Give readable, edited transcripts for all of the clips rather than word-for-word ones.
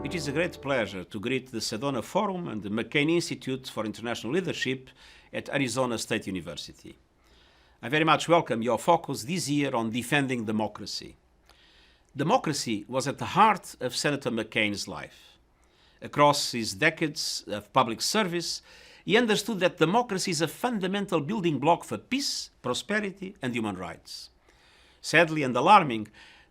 It is a great pleasure to greet the Sedona Forum and the McCain Institute for International Leadership at Arizona State University. I very much welcome your focus this year on defending democracy. Democracy was at the heart of Senator McCain's life. Across his decades of public service, he understood that democracy is a fundamental building block for peace, prosperity, and human rights. Sadly and alarming,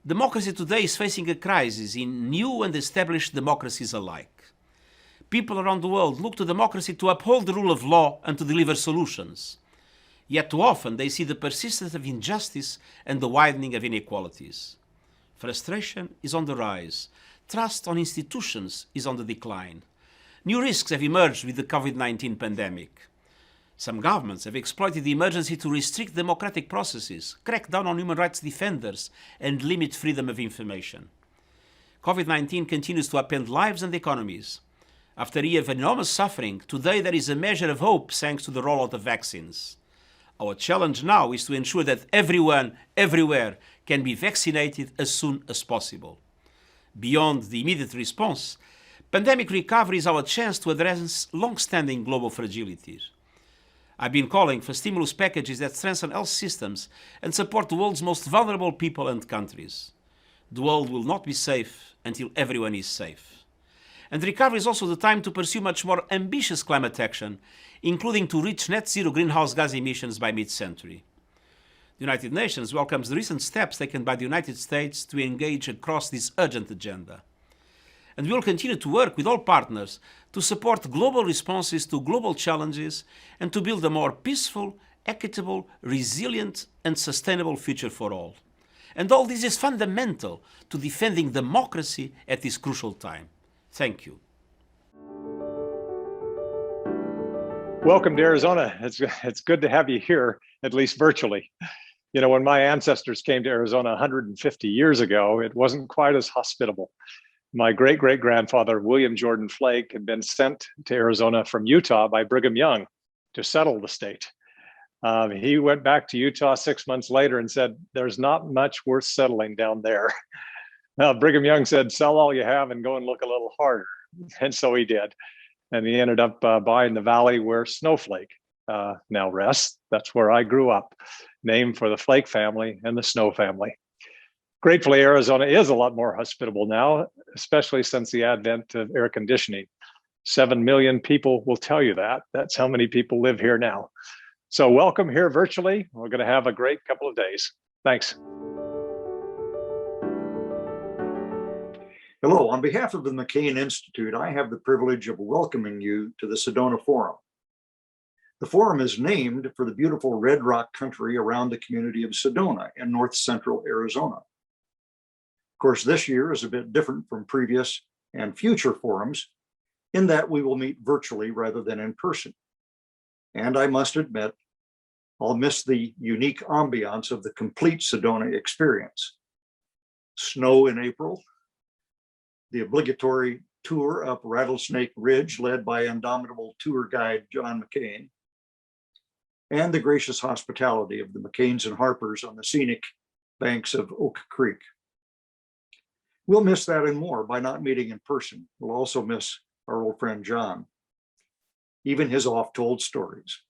democracy today is facing a crisis in new and established democracies alike. People around the world look to democracy to uphold the rule of law and to deliver solutions. Yet too often they see the persistence of injustice and the widening of inequalities. Frustration is on the rise. Trust on institutions is on the decline. New risks have emerged with the COVID-19 pandemic. Some governments have exploited the emergency to restrict democratic processes, crack down on human rights defenders, and limit freedom of information. COVID-19 continues to upend lives and economies. After a year of enormous suffering, today there is a measure of hope thanks to the rollout of vaccines. Our challenge now is to ensure that everyone, everywhere, can be vaccinated as soon as possible. Beyond the immediate response, pandemic recovery is our chance to address long-standing global fragilities. I've been calling for stimulus packages that strengthen health systems and support the world's most vulnerable people and countries. The world will not be safe until everyone is safe. And recovery is also the time to pursue much more ambitious climate action, including to reach net zero greenhouse gas emissions by mid-century. The United Nations welcomes the recent steps taken by the United States to engage across this urgent agenda. And we will continue to work with all partners to support global responses to global challenges and to build a more peaceful, equitable, resilient, and sustainable future for all. And all this is fundamental to defending democracy at this crucial time. Thank you. Welcome to Arizona. It's good to have you here, at least virtually. You know, when my ancestors came to Arizona 150 years ago, it wasn't quite as hospitable. My great-great-grandfather, William Jordan Flake, had been sent to Arizona from Utah by Brigham Young to settle the state. He went back to Utah 6 months later and said, "There's not much worth settling down there." Now, Brigham Young said, "Sell all you have and go and look a little harder." And so he did. And he ended up buying the valley where Snowflake now rests. That's where I grew up, named for the Flake family and the Snow family. Gratefully, Arizona is a lot more hospitable now, especially since the advent of air conditioning. 7 million people will tell you that. That's how many people live here now. So welcome here virtually. We're going to have a great couple of days. Thanks. Hello, on behalf of the McCain Institute, I have the privilege of welcoming you to the Sedona Forum. The forum is named for the beautiful red rock country around the community of Sedona in north central Arizona. Of course, this year is a bit different from previous and future forums in that we will meet virtually rather than in person. And I must admit, I'll miss the unique ambiance of the complete Sedona experience. Snow in April, the obligatory tour up Rattlesnake Ridge led by indomitable tour guide John McCain, and the gracious hospitality of the McCains and Harpers on the scenic banks of Oak Creek. We'll miss that and more by not meeting in person. We'll also miss our old friend John, even his oft-told stories.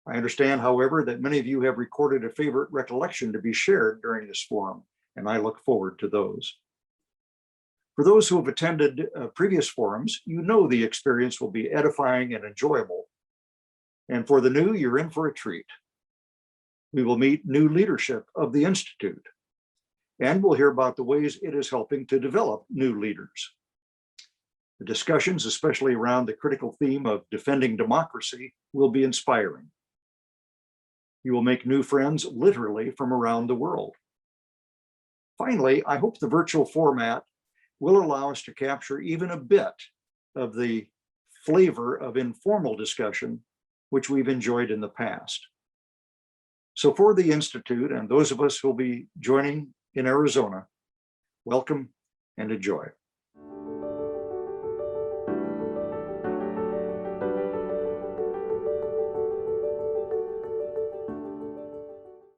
I understand, however, that many of you have recorded a favorite recollection to be shared during this forum, and I look forward to those. For those who have attended previous forums, you know the experience will be edifying and enjoyable. And for the new, you're in for a treat. We will meet new leadership of the Institute, and we'll hear about the ways it is helping to develop new leaders. The discussions, especially around the critical theme of defending democracy, will be inspiring. You will make new friends literally from around the world. Finally, I hope the virtual format will allow us to capture even a bit of the flavor of informal discussion which we've enjoyed in the past. So for the Institute and those of us who will be joining in Arizona, welcome and enjoy.